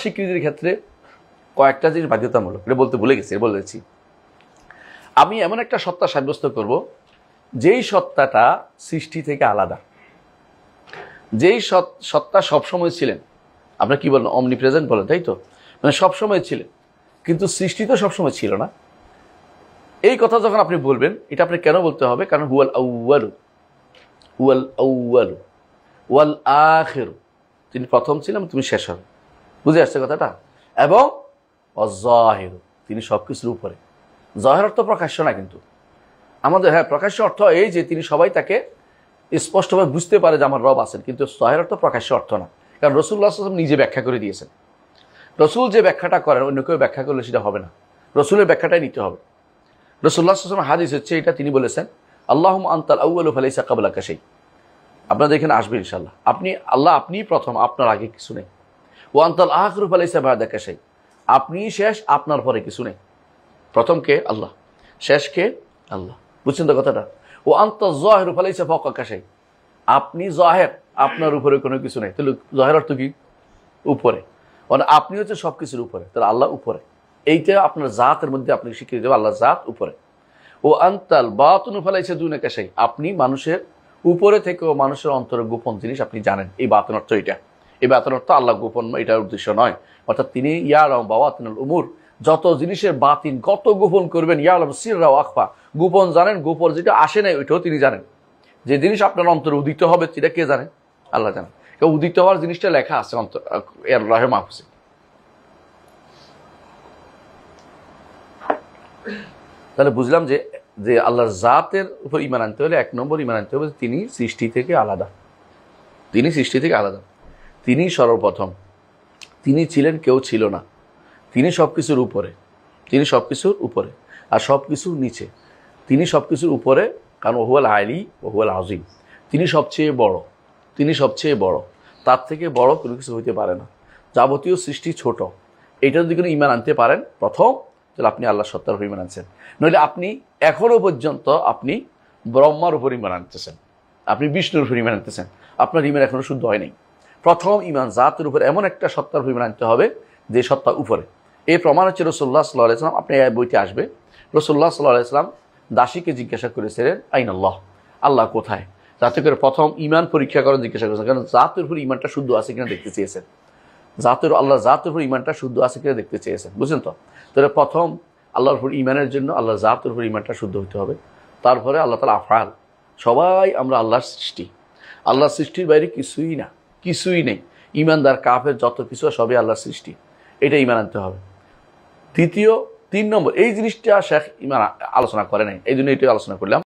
স্বীকৃতির ক্ষেত্রে কয়েকটা জিনিস বাধ্যতামূলক, এটা বলতে ভুলে গেছি, বলেছি। আমি এমন একটা সত্তা সাব্যস্ত করব যেই সত্তাটা সৃষ্টি থেকে আলাদা, যেই সত্তা সবসময় ছিলেন। আপনার কি বলেন, অমনি প্রেজেন্ট বলেন, তাই তো? মানে সবসময় ছিলেন, কিন্তু সৃষ্টি তো সবসময় ছিল না। এই কথা যখন আপনি বলবেন, এটা আপনি কেন বলতে হবে? কারণ হুয়াল আউয়ালু, হুয়াল আউয়ালু ওয়াল আখিরু, তিনি প্রথম ছিলেন, তুমি শেষ হবে। বুঝে আসছে কথাটা? এবং অযাহিরু, তিনি সবকিছুর উপরে। জাহির অর্থ প্রকাশ্য না, কিন্তু আমাদের প্রকাশ্য অর্থ এই যে তিনি সবাই তাকে স্পষ্টভাবে বুঝতে পারে যে আমার রব আছেন, কিন্তু জাহির অর্থ প্রকাশ্য অর্থ না। কারণ রাসূলুল্লাহ সাল্লাল্লাহু আলাইহি ওয়াসাল্লাম নিজে ব্যাখ্যা করে দিয়েছেন। রসুল যে ব্যাখ্যাটা করেন অন্য কেউ ব্যাখ্যা করলে সেটা হবে না, রসুলের ব্যাখ্যাটাই নিতে হবে। রাসূলুল্লাহ সাল্লাল্লাহু আলাইহি ওয়াসাল্লাম হাদিস হচ্ছে এটা, তিনি বলেছেন আল্লাহুম্মা আনতাল আউয়ালু ফালাইসা কাবলাকা শাই। আপনাদের এখানে আসবে ইনশাআল্লাহ। আপনিই প্রথম, আপনার আগে কিছু নেই। ওয়া আনতাল আখিরু ফালাইসা বা'দাকা শাই, আপনিই শেষ, আপনার পরে কিছু নেই। প্রথম কে? আল্লাহ। শেষ কে? আল্লাহ। বুঝছেন তো কথাটা? ওয়া আনতাজ যাহিরু ফালাইসা ফাওকাকা শাই, আপনি জাহের, আপনার উপরে কোনো কিছু নেই। তাহলে জাহের অর্থ কি? উপরে। মানে আপনি হচ্ছে সবকিছুর উপরে, তাহলে আল্লাহ উপরে। এইটা আপনার জাতের মধ্যে আপনি শিখিয়ে দেবেন, আল্লাহ জাত উপরে। ও আনতাল বাতুনু ফালাইসা দুনাকা শাই, আপনি মানুষের উপরে থেকেও মানুষের অন্তরের গোপন জিনিস আপনি জানেন। এই বাতুন অর্থ এটা। এই বাতুন অর্থ আল্লাহ গোপন, এটার উদ্দেশ্য নয়। অর্থাৎ তিনি ইয়ালাম বাওয়াতিনুল উমুর, যত জিনিসের বাতিন, কত গোপন করবেন। ইয়ালাম সিররা ওয়া আখফা, গোপন জানেন, গোপন যেটা আসে নাই ওইটাও তিনি জানেন। যে জিনিস আপনার অন্তরে উদিত হবে সেটা কে জানে? আল্লাহ জানেন। উদিত হওয়ার জিনিসটা লেখা আছে এর লাহে মাহফুজে। তাহলে বুঝলাম যে যে আল্লাহর জাতের উপর ঈমান আনতে হলে এক নম্বর ঈমান আনতে হবে তিনি সৃষ্টি থেকে আলাদা। তিনি সৃষ্টি থেকে আলাদা, তিনি সর্বপ্রথম, তিনি ছিলেন, কেউ ছিল না, তিনি সবকিছুর উপরে, তিনি সবকিছুর উপরে আর সবকিছুর নিচে, তিনি সবকিছুর উপরে। কারণ ওহুয়াল আলী ওহুয়াল আযীম, তিনি সবচেয়ে বড়, তিনি সবচেয়ে বড়, তার থেকে বড় কোনো কিছু হইতে পারে না। যাবতীয় সৃষ্টি ছোট। এইটা যদি কোনো ঈমান আনতে পারেন প্রথম, তাহলে আপনি আল্লাহর সত্তার উপর ঈমান আনছেন। নইলে আপনি এখনো পর্যন্ত আপনি ব্রহ্মার উপর ঈমান আনতেছেন, আপনি বিষ্ণুর উপর ঈমান আনতেছেন, আপনার ঈমান এখনো শুদ্ধ হয় নাই। প্রথম ঈমান জাতের উপর, এমন একটা সত্তার উপর ঈমান আনতে হবে যে সত্তা উপরে। এই প্রমাণ হচ্ছে রাসূলুল্লাহ সাল্লাল্লাহু আলাইহি ওয়াসাল্লাম, আপনি এই বইতে আসবে, রাসূলুল্লাহ সাল্লাল্লাহু আলাইহি ওয়াসাল্লাম দাসীকে জিজ্ঞাসা করেছিলেন আইনাল্লাহ, আল্লাহ কোথায়? যাতে করে প্রথম ঈমান পরীক্ষা করেন, জিজ্ঞাসা করেছেন। কারণ জাতের উপর ঈমানটা শুদ্ধ আছে কিনা দেখতে চেয়েছেন, আল্লাহ জাতের উপর ঈমানটা শুদ্ধ আছে কিনা দেখতে চেয়েছেন। বুঝছেন তো? তাহলে প্রথম আল্লাহর উপর ঈমানের জন্য আল্লাহ জাতের উপর ঈমানটা শুদ্ধ হতে হবে। তারপরে আল্লাহ তাআলা আফআল, সবাই আমরা আল্লাহর সৃষ্টি, আল্লাহর সৃষ্টির বাইরে কিছুই না, কিছুই নেই। ঈমানদার কাফের যত কিছু সবই আল্লাহর সৃষ্টি, এটা ঈমান আনতে হবে। তিন নম্বর এই জিনিসটা শেখ ঈমান আলোচনা করে নাই, এই জন্য এটাই আলোচনা করলাম।